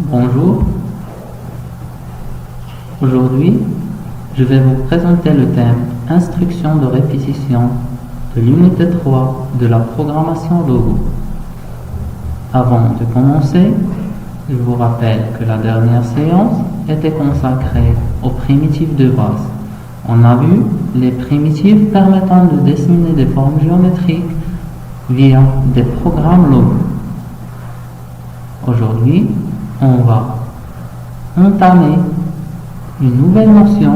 Bonjour, aujourd'hui je vais vous présenter le thème Instruction de répétition de l'unité 3 de la programmation Logo. Avant de commencer, je vous rappelle que la dernière séance était consacrée aux primitives de base. On a vu les primitives permettant de dessiner des formes géométriques via des programmes Logo. Aujourd'hui, on va entamer une nouvelle notion,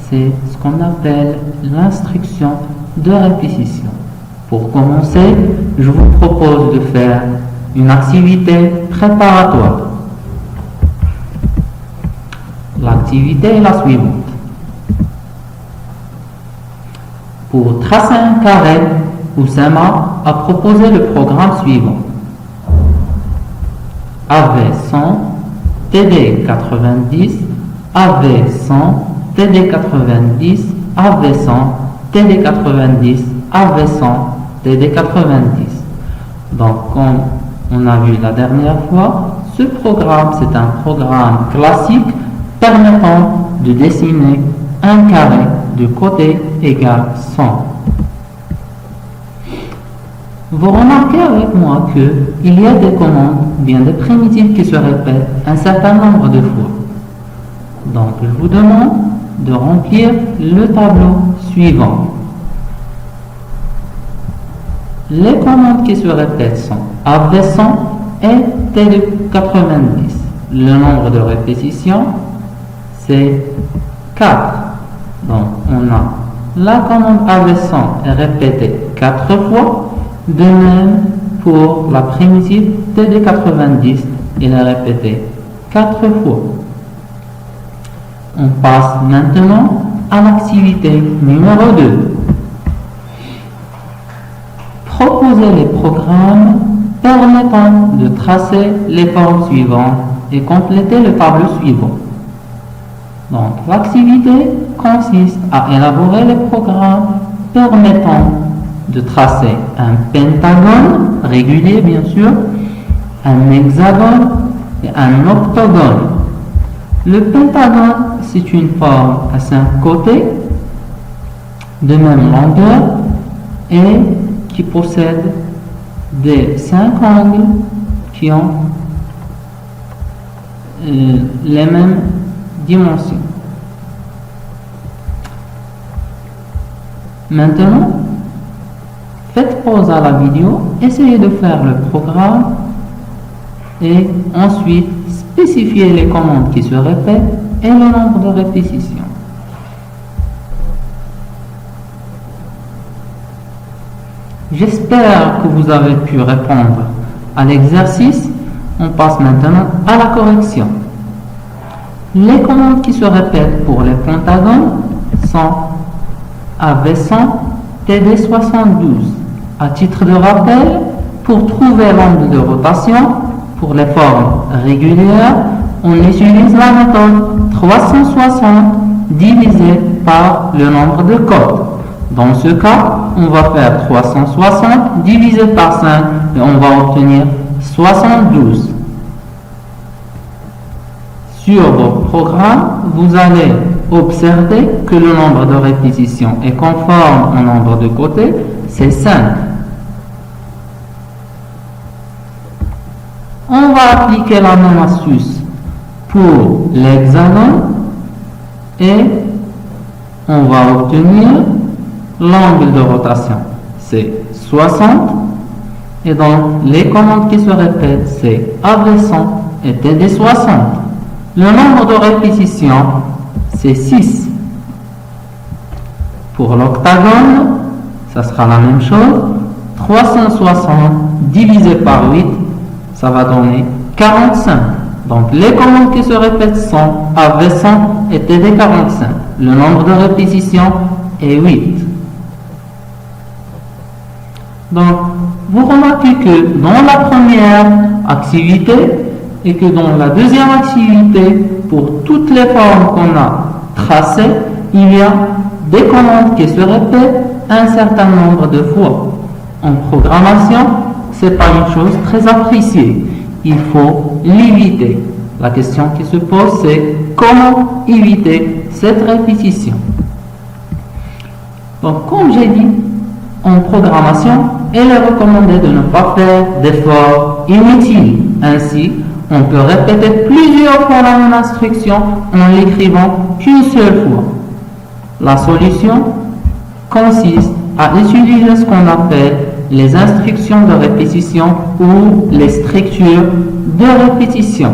c'est ce qu'on appelle l'instruction de répétition. Pour commencer, je vous propose de faire une activité préparatoire. L'activité est la suivante. Pour tracer un carré, Oussama a proposé le programme suivant. AV100, TD90, AV100, TD90, AV100, TD90, AV100, TD90. Donc, comme on a vu la dernière fois, ce programme, c'est un programme classique permettant de dessiner un carré de côté égal 100. Vous remarquez avec moi qu'il y a des commandes, bien des primitives qui se répètent un certain nombre de fois. Donc, je vous demande de remplir le tableau suivant. Les commandes qui se répètent sont AV100 et TD90. Le nombre de répétitions, c'est 4. Donc, on a la commande AV100 est répétée 4 fois. De même pour la primitive TD90, il est répété 4 fois. On passe maintenant à l'activité numéro 2. Proposer les programmes permettant de tracer les formes suivantes et compléter le tableau suivant. Donc, l'activité consiste à élaborer les programmes permettant de tracer un pentagone régulier, bien sûr, un hexagone et un octogone. Le pentagone, c'est une forme à 5 côtés de même longueur et qui possède des 5 angles qui ont les mêmes dimensions. Maintenant, faites pause à la vidéo, essayez de faire le programme et ensuite spécifiez les commandes qui se répètent et le nombre de répétitions. J'espère que vous avez pu répondre à l'exercice. On passe maintenant à la correction. Les commandes qui se répètent pour les pentagones sont AV100, TD72. À titre de rappel, pour trouver l'angle de rotation pour les formes régulières, on utilise la méthode 360 divisé par le nombre de côtes. Dans ce cas, on va faire 360 divisé par 5 et on va obtenir 72. Sur vos programmes, vous allez observer que le nombre de répétitions est conforme au nombre de côtés, c'est 5. On va appliquer la même astuce pour l'hexagone et on va obtenir l'angle de rotation, c'est 60. Et donc, les commandes qui se répètent, c'est AV100 et TD60. Le nombre de répétitions, c'est 6. Pour l'octagone, ça sera la même chose. 360 divisé par 8, ça va donner 45. Donc, les commandes qui se répètent sont AV100 et TD45. Le nombre de répétitions est 8. Donc, vous remarquez que dans la première activité et que dans la deuxième activité, pour toutes les formes qu'on a tracées, il y a des commandes qui se répètent un certain nombre de fois. En programmation, ce n'est pas une chose très appréciée. Il faut l'éviter. La question qui se pose, c'est comment éviter cette répétition. Donc, comme j'ai dit, en programmation, il est recommandé de ne pas faire d'efforts inutiles. Ainsi, on peut répéter plusieurs fois la même instruction en l'écrivant qu'une seule fois. La solution consiste à utiliser ce qu'on appelle les instructions de répétition ou les structures de répétition.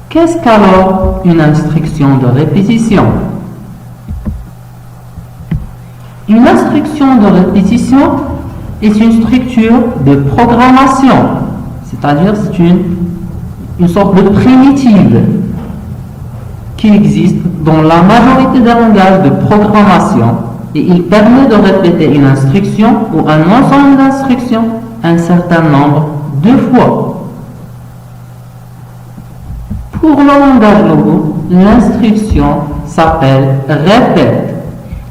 Qu'est-ce qu'alors une instruction de répétition? Une instruction de répétition est une structure de programmation, c'est-à-dire c'est une sorte de primitive qui existe dans la majorité des langages de programmation et il permet de répéter une instruction ou un ensemble d'instructions un certain nombre de fois. Pour le langage Logo, l'instruction s'appelle répète.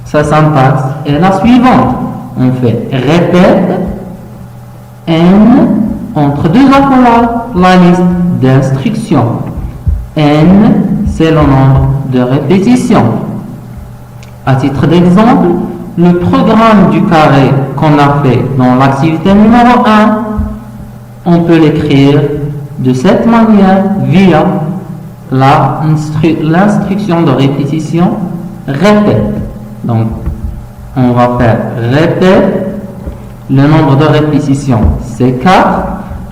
Sa syntaxe est la suivante. On fait répète n entre deux accolades la liste d'instructions. N, c'est le nombre de répétitions. À titre d'exemple, le programme du carré qu'on a fait dans l'activité numéro 1, on peut l'écrire de cette manière via l'instruction de répétition répète. Donc, on va faire répète, le nombre de répétitions c'est 4,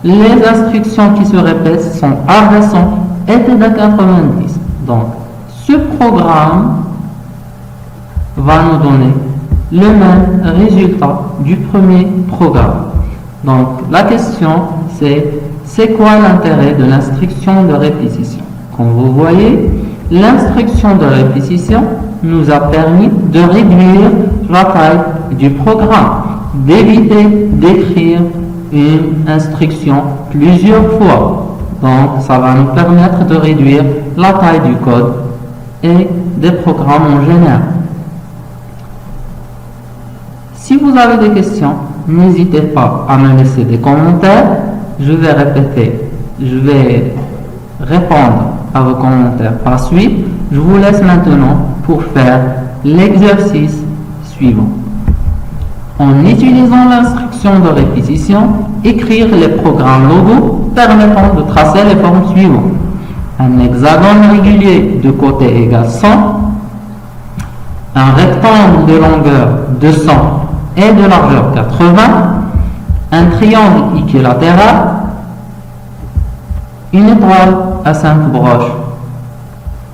les instructions qui se répètent sont arrêtantes étaient de 90. Donc, ce programme va nous donner le même résultat du premier programme. Donc, la question c'est quoi l'intérêt de l'instruction de répétition? Comme vous voyez, l'instruction de répétition nous a permis de réduire la taille du programme, d'éviter d'écrire une instruction plusieurs fois. Donc, ça va nous permettre de réduire la taille du code et des programmes en général. Si vous avez des questions, n'hésitez pas à me laisser des commentaires. Je vais répondre à vos commentaires par suite. Je vous laisse maintenant pour faire l'exercice suivant. En utilisant l'instruction de répétition, écrire les programmes Logo permettant de tracer les formes suivantes. Un hexagone régulier de côté égale 100, un rectangle de longueur 200 et de largeur 80, un triangle équilatéral, une étoile à 5 broches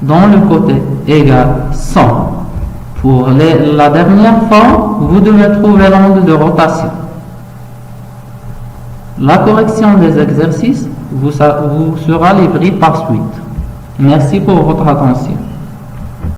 dont le côté égale 100. Pour la dernière forme, vous devez trouver l'angle de rotation. La correction des exercices vous sera livrée par suite. Merci pour votre attention.